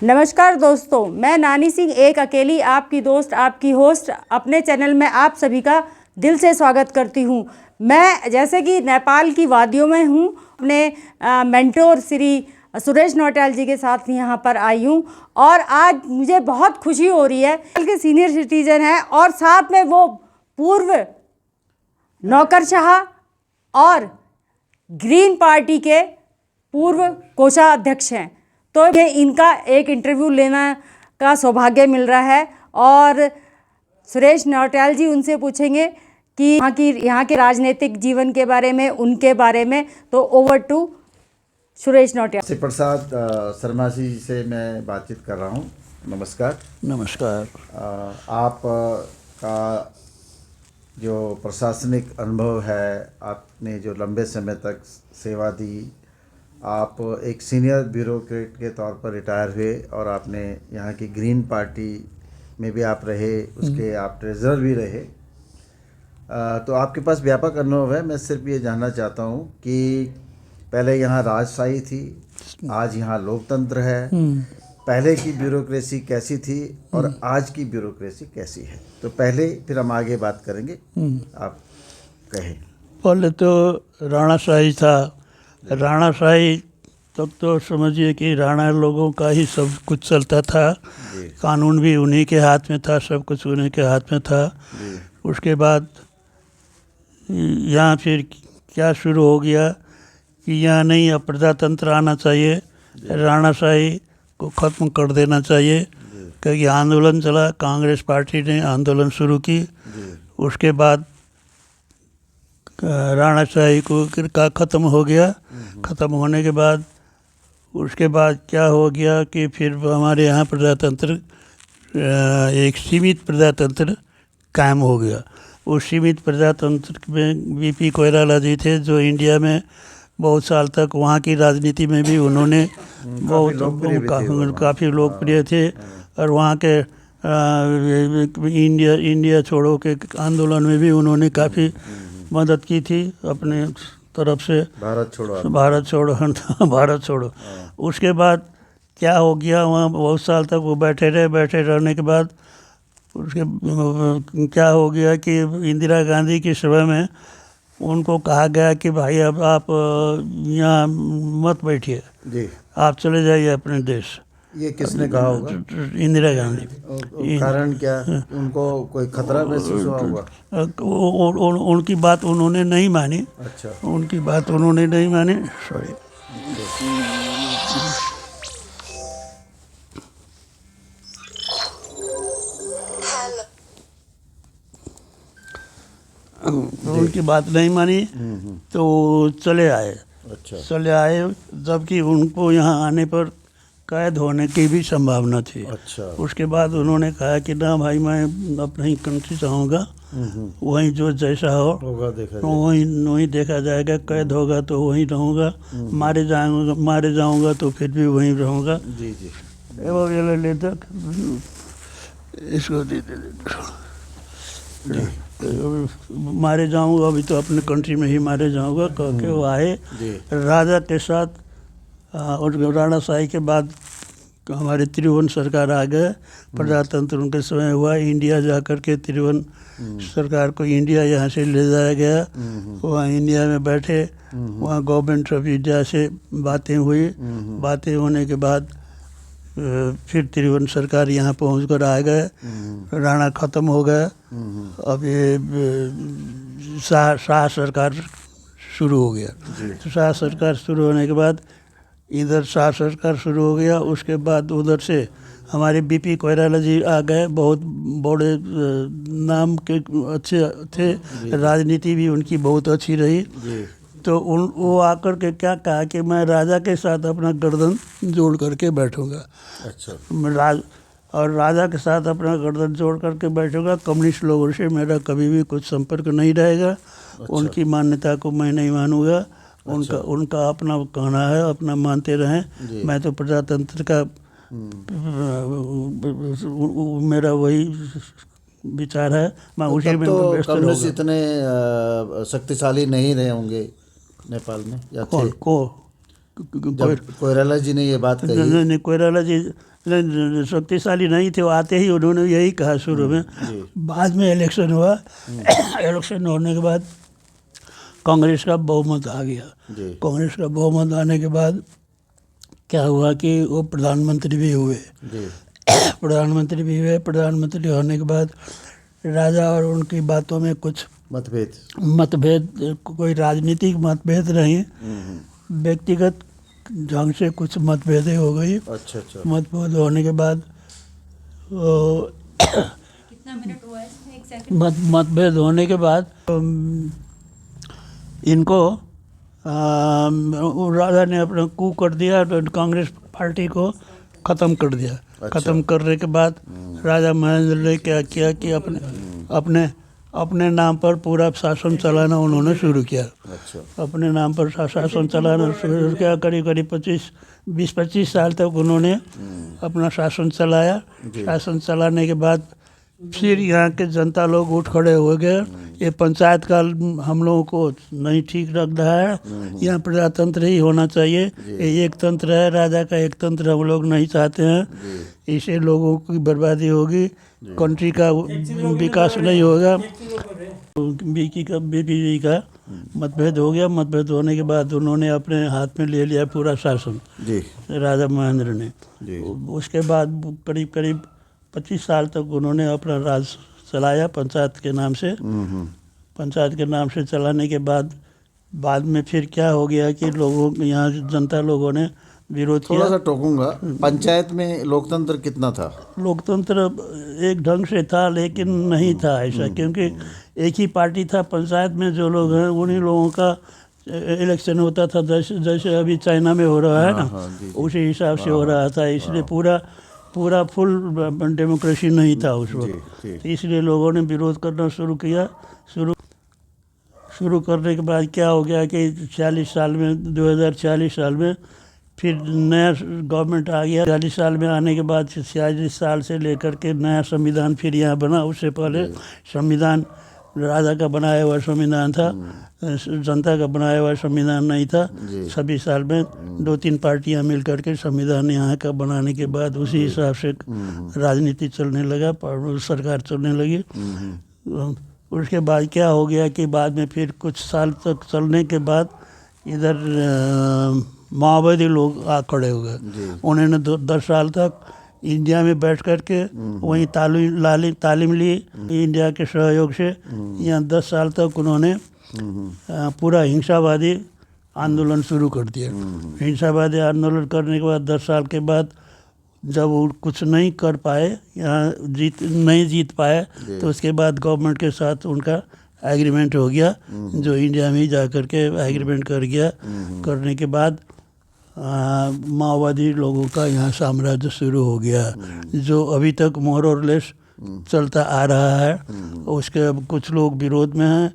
नमस्कार दोस्तों, मैं नानी सिंह एक अकेली आपकी दोस्त, आपकी होस्ट अपने चैनल में आप सभी का दिल से स्वागत करती हूँ। मैं जैसे कि नेपाल की वादियों में हूँ, अपने मेंटोर श्री सुरेश नौटियाल जी के साथ यहाँ पर आई हूँ और आज मुझे बहुत खुशी हो रही है कि सीनियर सिटीजन हैं और साथ में वो पूर्व नौकरशाह और ग्रीन पार्टी के पूर्व कोषाध्यक्ष हैं। तो ये इनका एक इंटरव्यू लेना का सौभाग्य मिल रहा है और सुरेश नौटियाल जी उनसे पूछेंगे कि यहाँ के राजनीतिक जीवन के बारे में, उनके बारे में। तो ओवर टू सुरेश नौटियाल। श्री प्रसाद शर्मा जी से मैं बातचीत कर रहा हूँ। नमस्कार। नमस्कार। आप का जो प्रशासनिक अनुभव है, आपने जो लंबे समय तक सेवा दी, आप एक सीनियर ब्यूरोक्रेट के तौर पर रिटायर हुए और आपने यहाँ की ग्रीन पार्टी में भी आप रहे, उसके आप ट्रेजरर भी रहे। तो आपके पास व्यापक अनुभव है। मैं सिर्फ ये जानना चाहता हूँ कि पहले यहाँ राजशाही थी, आज यहाँ लोकतंत्र है। पहले की ब्यूरोक्रेसी कैसी थी और आज की ब्यूरोक्रेसी कैसी है? तो पहले, फिर हम आगे बात करेंगे। आप कहें। पहले तो राणाशाही था। राणाशाही तब तो समझिए कि राणा लोगों का ही सब कुछ चलता था। कानून भी उन्हीं के हाथ में था, सब कुछ उन्हीं के हाथ में था। उसके बाद यहाँ फिर क्या शुरू हो गया कि यहाँ नहीं, अब प्रजातंत्र आना चाहिए, राणाशाही को ख़त्म कर देना चाहिए। क्योंकि आंदोलन चला, कांग्रेस पार्टी ने आंदोलन शुरू की। उसके बाद राणाशाही को का ख़त्म हो गया। ख़त्म होने के बाद उसके बाद क्या हो गया कि फिर हमारे यहाँ प्रजातंत्र, एक सीमित प्रजातंत्र कायम हो गया। उस सीमित प्रजातंत्र में वीपी कोइराला जी थे, जो इंडिया में बहुत साल तक वहाँ की राजनीति में भी उन्होंने काफ़ी लोकप्रिय थे और वहाँ के इंडिया छोड़ो के आंदोलन में भी उन्होंने काफ़ी मदद की थी अपने तरफ से। भारत छोड़ो। उसके बाद क्या हो गया, वहाँ बहुत साल तक वो बैठे रहने के बाद उसके क्या हो गया कि इंदिरा गांधी की सभा में उनको कहा गया कि भाई अब आप यहाँ मत बैठिए, आप चले जाइए अपने देश। ये किसने कहा होगा? इंदिरा गांधी। कारण क्या? उनको कोई खतरा महसूस हुआ होगा? उनकी बात उन्होंने नहीं मानी। अच्छा। उनकी बात उन्होंने नहीं मानी। सॉरी। उनकी बात नहीं मानी तो चले आए। अच्छा। चले आए, जबकि उनको यहाँ आने पर कैद होने की भी संभावना थी। अच्छा। उसके बाद उन्होंने कहा कि ना भाई, मैं अपना ही कंट्री चाहूँगा, वहीं जो जैसा होगा वहीं देखा जाएगा। कैद होगा तो वहीं रहूँगा, मारे जाऊँगा तो फिर भी वहीं रहूँगा। जी। ये ले तक इसको दे मारे जाऊँगा, अभी तो अपने कंट्री में ही मारे जाऊँगा कह के वो आए राजा के साथ। और राणाशाही के बाद हमारे त्रिभुवन सरकार आ गए। प्रजातंत्र उनके समय हुआ। इंडिया जा कर के त्रिभुवन सरकार को इंडिया यहाँ से ले जाया गया। वहाँ इंडिया में बैठे, वहाँ गवर्नमेंट ऑफ इंडिया से बातें हुई। बातें होने के बाद फिर त्रिभुवन सरकार यहाँ पहुँच कर आ गए। राणा ख़त्म हो गया। अब ये शाह सरकार शुरू हो गया। तो शाह सरकार शुरू होने के बाद इधर शाह सरकार शुरू हो गया। उसके बाद उधर से हमारे बीपी कोइराला जी आ गए। बहुत बड़े नाम के अच्छे थे, राजनीति भी उनकी बहुत अच्छी रही। तो वो आकर के क्या कहा कि मैं राजा के साथ अपना गर्दन जोड़ करके बैठूंगा। अच्छा। और राजा के साथ अपना गर्दन जोड़ करके बैठूंगा। कम्युनिस्ट लोगों से मेरा कभी भी कुछ संपर्क नहीं रहेगा। उनकी मान्यता को मैं नहीं मानूंगा। उनका अपना कहना है, अपना मानते रहें। मैं तो प्रजातंत्र का मेरा वही विचार है, मैं उसी में व्यस्त रहूंगा। कम्युनिस्ट इतने शक्तिशाली नहीं रहे होंगे नेपाल में, या थे? कोइराला जब कोइराला जी ने ये बात कही। नहीं, कोइराला जी शक्तिशाली नहीं थे, वो आते ही उन्होंने यही कहा शुरू में। बाद में इलेक्शन हुआ, इलेक्शन होने के बाद कांग्रेस का बहुमत आ गया। कांग्रेस का बहुमत आने के बाद क्या हुआ कि वो प्रधानमंत्री भी हुए। प्रधानमंत्री होने के बाद राजा और उनकी बातों में कुछ मतभेद, कोई राजनीतिक मतभेद नहीं, व्यक्तिगत ढंग से कुछ मतभेदें हो गई। अच्छा। मतभेद होने के बाद कितना मिनट हुआ है इसमें? एक सेकंड। मतभेद होने के बाद इनको राजा ने अपना कू कर दिया, कांग्रेस पार्टी को ख़त्म कर दिया। ख़त्म करने के बाद राजा महेंद्र ने क्या किया कि अपने नाम पर पूरा शासन चलाना उन्होंने शुरू किया। अपने नाम पर शासन चलाना शुरू किया। करीब 20-25 साल तक उन्होंने अपना शासन चलाया। शासन चलाने के बाद फिर यहाँ के जनता लोग उठ खड़े हो गए, ये पंचायत का हम लोगों को नहीं ठीक लग रहा है, यहाँ प्रजातंत्र ही होना चाहिए, ये एक तंत्र है, राजा का एक तंत्र हम लोग नहीं चाहते हैं, इससे लोगों की बर्बादी होगी, कंट्री का विकास नहीं होगा। बीपीजी का मतभेद हो गया। मतभेद होने के बाद उन्होंने अपने हाथ में ले लिया पूरा शासन, राजा महेंद्र ने। उसके बाद करीब 25 साल तक उन्होंने अपना राज चलाया पंचायत के नाम से। पंचायत के नाम से चलाने के बाद में फिर क्या हो गया कि लोगों, यहाँ जनता लोगों ने विरोध किया। थोड़ा सा टोकूंगा, पंचायत में लोकतंत्र कितना था? लोकतंत्र एक ढंग से था, लेकिन नहीं था ऐसा, क्योंकि एक ही पार्टी था पंचायत में। जो लोग हैं उन्हीं लोगों का इलेक्शन होता था, जैसे अभी चाइना में हो रहा है ना, उसी हिसाब से हो रहा था। इसलिए पूरा फुल डेमोक्रेसी नहीं था उस वक्त, इसलिए लोगों ने विरोध करना शुरू किया। शुरू करने के बाद क्या हो गया कि 2040 साल में फिर नया गवर्नमेंट आ गया। 40 साल में आने के बाद 46 साल से लेकर के नया संविधान फिर यहाँ बना। उससे पहले संविधान राजा का बनाया हुआ संविधान था, जनता का बनाया हुआ संविधान नहीं था। 26 साल में 2-3 पार्टियां मिल करके संविधान यहाँ का बनाने के बाद उसी हिसाब से राजनीति चलने लगा, सरकार चलने लगी। उसके बाद क्या हो गया कि बाद में फिर कुछ साल तक चलने के बाद इधर माओवादी लोग आ खड़े हो गए। उन्होंने 10 साल तक इंडिया में बैठ कर के वहीं तालीम ली इंडिया के सहयोग से। यहाँ 10 साल तक उन्होंने पूरा हिंसावादी आंदोलन शुरू कर दिया। हिंसावादी आंदोलन करने के बाद 10 साल के बाद जब वो कुछ नहीं कर पाए, यहाँ नहीं जीत पाए, तो उसके बाद गवर्नमेंट के साथ उनका एग्रीमेंट हो गया, जो इंडिया में ही जा कर के एग्रीमेंट कर गया। करने के बाद माओवादी लोगों का यहाँ साम्राज्य शुरू हो गया, जो अभी तक मोर और लेस चलता आ रहा है। उसके अब कुछ लोग विरोध में हैं,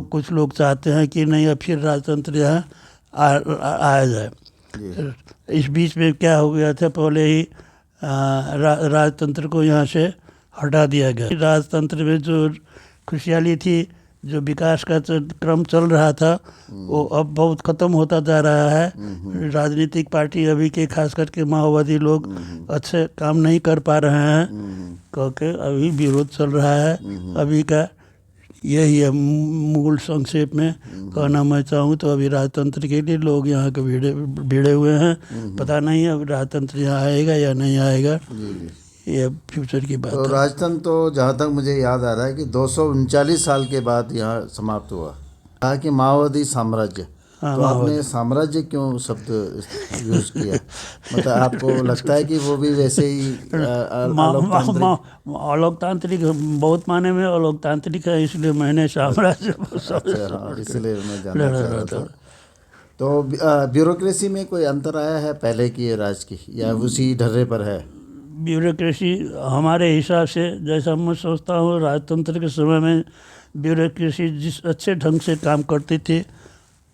कुछ लोग चाहते हैं कि नहीं अब फिर राजतंत्र यहाँ आया जाए। इस बीच में क्या हो गया था, पहले ही राजतंत्र को यहाँ से हटा दिया गया। राजतंत्र में जो खुशहाली थी, जो विकास का क्रम चल रहा था, वो अब बहुत ख़त्म होता जा रहा है। राजनीतिक पार्टी अभी के खास करके माओवादी लोग अच्छे काम नहीं कर पा रहे हैं, क्योंकि अभी विरोध चल रहा है। अभी का यही है मूल संक्षेप में कहना मैं चाहूँ तो। अभी राजतंत्र के लिए लोग यहाँ के भिड़े हुए हैं। पता नहीं अब राजतंत्र यहाँ आएगा या नहीं आएगा, ये फ्यूचर की बात तो है। राजतंत्र तो जहाँ तक मुझे याद आ रहा है कि 239 साल के बाद यहाँ समाप्त हुआ। कहा कि माओवादी साम्राज्य, तो आपने साम्राज्य क्यों शब्द यूज किया? मतलब आपको लगता है कि वो भी वैसे ही अलोकतांत्रिक बहुत माने में अलोकतांत्रिक है, इसलिए मैंने साम्राज्य इसलिए मैं जानना चाह रहा था। तो ब्यूरोक्रेसी में कोई अंतर आया है पहले की राज की, या उसी ढर्रे पर है? ब्यूरोक्रेसी हमारे हिसाब से, जैसा मैं सोचता हूँ, राजतंत्र के समय में ब्यूरोक्रेसी जिस अच्छे ढंग से काम करती थी,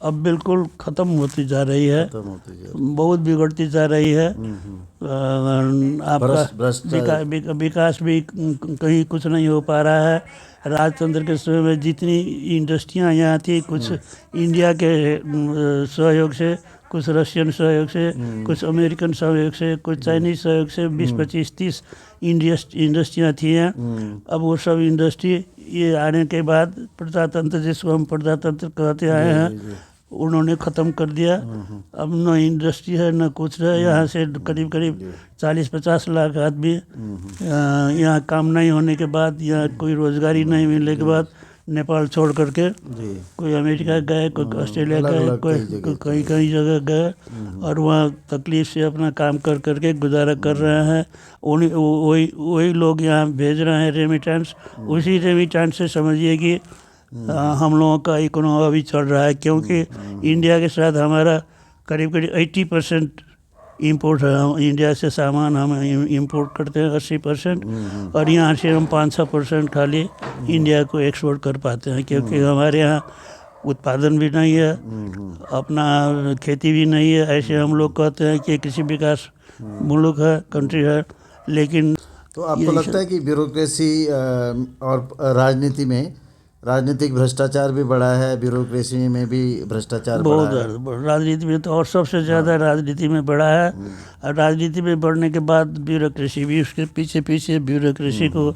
अब बिल्कुल ख़त्म होती जा रही है, बहुत बिगड़ती जा रही है। आपका विकास भी कहीं कुछ नहीं हो पा रहा है। राजतंत्र के समय में जितनी इंडस्ट्रियाँ यहाँ थी, कुछ इंडिया के सहयोग से कुछ रशियन सहयोग से, कुछ अमेरिकन सहयोग से, कुछ चाइनीज सहयोग से 20-25-30 इंडस्ट्रियाँ थी यहाँ। अब वो सब इंडस्ट्री ये आने के बाद प्रजातंत्र, जिसको हम प्रजातंत्र कहते आए हैं, उन्होंने ख़त्म कर दिया। अब न इंडस्ट्री है न कुछ है। यहाँ से करीब करीब 40-50 लाख आदमी यहाँ काम नहीं होने के बाद, यहाँ कोई रोज़गारी नहीं मिलने के बाद नेपाल छोड़ करके कोई अमेरिका गए, कोई ऑस्ट्रेलिया गए, कोई कई जगह गए और वहाँ तकलीफ से अपना काम कर करके गुजारा कर रहे हैं। वही लोग यहाँ भेज रहे हैं रेमिटेंस। उसी रेमिटेंस से समझिए कि हम लोगों का इकोनॉमी अभी चल रहा है, क्योंकि इंडिया के साथ हमारा करीब करीब 80% इंपोर्ट है। हम इंडिया से सामान हम इंपोर्ट करते हैं 80%, और यहाँ से हम 5-6% खाली इंडिया को एक्सपोर्ट कर पाते हैं, क्योंकि हमारे यहाँ उत्पादन भी नहीं है, अपना खेती भी नहीं है। ऐसे हम लोग कहते हैं कि कृषि विकास मुल्क है, कंट्री है, लेकिन तो आपको लगता है कि ब्यूरोक्रेसी और राजनीतिक भ्रष्टाचार भी बढ़ा है, ब्यूरोक्रेसी में भी भ्रष्टाचार बढ़ा है? बहुत राजनीति में तो और सबसे ज़्यादा राजनीति में बढ़ा है। और राजनीति में बढ़ने के बाद ब्यूरोक्रेसी भी उसके पीछे ब्यूरोक्रेसी को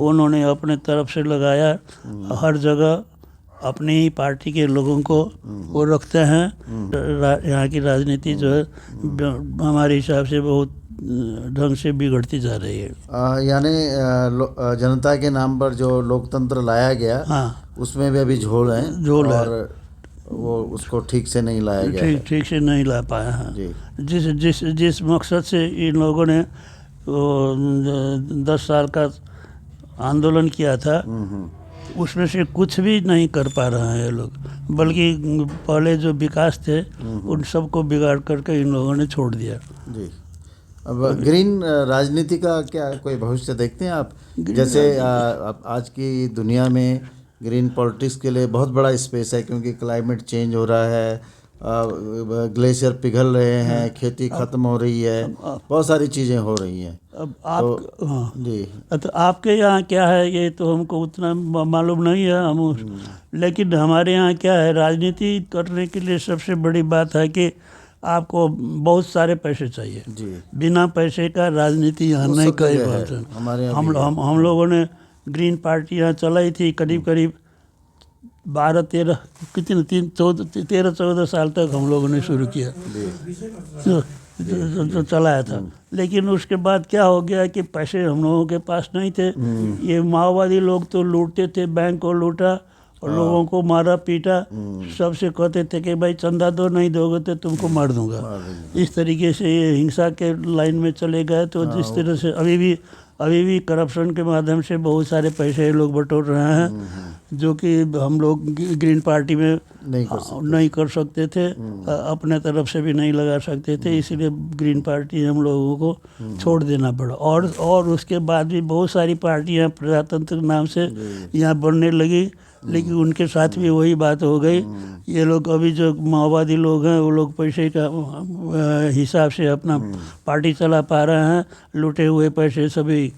उन्होंने अपने तरफ से लगाया। हर जगह अपनी ही पार्टी के लोगों को वो रखते हैं। यहाँ की राजनीति जो है हमारे हिसाब से बहुत ढंग से बिगड़ती जा रही है। यानी जनता के नाम पर जो लोकतंत्र लाया गया, उसमें भी अभी झोल है और वो उसको ठीक से नहीं लाया गया, ठीक से नहीं ला पाया है। जिस मकसद से इन लोगों ने 10 साल का आंदोलन किया था, उसमें से कुछ भी नहीं कर पा रहे हैं ये लोग, बल्कि पहले जो विकास थे उन सबको बिगाड़ करके इन लोगों ने छोड़ दिया। जी। अब ग्रीन राजनीति का क्या कोई भविष्य देखते हैं आप? जैसे आज की दुनिया में ग्रीन पॉलिटिक्स के लिए बहुत बड़ा स्पेस है, क्योंकि क्लाइमेट चेंज हो रहा है, ग्लेशियर पिघल रहे हैं, खेती खत्म हो रही है, बहुत सारी चीज़ें हो रही हैं। अब आप जी, तो आपके यहाँ क्या है ये तो हमको उतना मालूम नहीं है। लेकिन हमारे यहाँ क्या है, राजनीति करने के लिए सबसे बड़ी बात है कि आपको बहुत सारे पैसे चाहिए जी। बिना पैसे का राजनीति यहाँ नहीं कई बात। हम लोगों ने ग्रीन पार्टी यहाँ चलाई थी करीब 13-14 साल तक हम लोगों ने शुरू किया, तो चलाया था। लेकिन उसके बाद क्या हो गया कि पैसे हम लोगों के पास नहीं थे। ये माओवादी लोग तो लूटते थे, बैंक को लूटा और लोगों को मारा पीटा। सबसे कहते थे कि भाई चंदा दो, नहीं दोगे तो तुमको मार दूंगा। इस तरीके से ये हिंसा के लाइन में चले गए। तो जिस तरह से अभी भी करप्शन के माध्यम से बहुत सारे पैसे लोग बटोर रहे हैं, जो कि हम लोग ग्रीन पार्टी में नहीं कर सकते थे, अपने तरफ से भी नहीं लगा सकते थे। इसलिए ग्रीन पार्टी हम लोगों को छोड़ देना पड़ा। और उसके बाद भी बहुत सारी पार्टियां प्रजातंत्र के नाम से यहाँ बनने लगी, लेकिन उनके साथ भी वही बात हो गई। ये लोग अभी जो माओवादी लोग हैं, वो लोग पैसे का हिसाब से अपना पार्टी चला पा रहे हैं, लूटे हुए पैसे सभी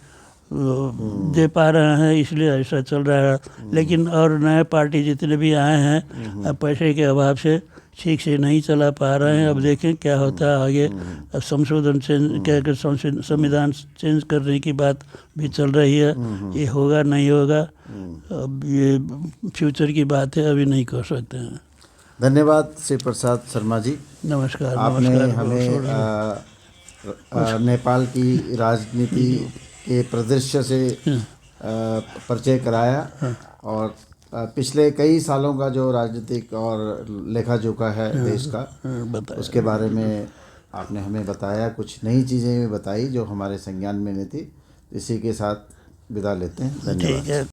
दे पा रहे हैं, इसलिए ऐसा चल रहा है। लेकिन और नए पार्टी जितने भी आए हैं, पैसे के अभाव से ठीक से नहीं चला पा रहे हैं। अब देखें क्या होता है आगे। अब संविधान चेंज करने की बात भी चल रही है, ये होगा नहीं होगा, अब ये फ्यूचर की बात है, अभी नहीं कर सकते हैं। धन्यवाद श्री प्रसाद शर्मा जी। नमस्कार। आपने हमें नेपाल की राजनीति के परिदृश्य से परिचय कराया और पिछले कई सालों का जो राजनीतिक और लेखा जोखा है देश का, उसके बारे में आपने हमें बताया। कुछ नई चीज़ें भी बताई जो हमारे संज्ञान में नहीं थी। इसी के साथ विदा लेते हैं। धन्यवाद।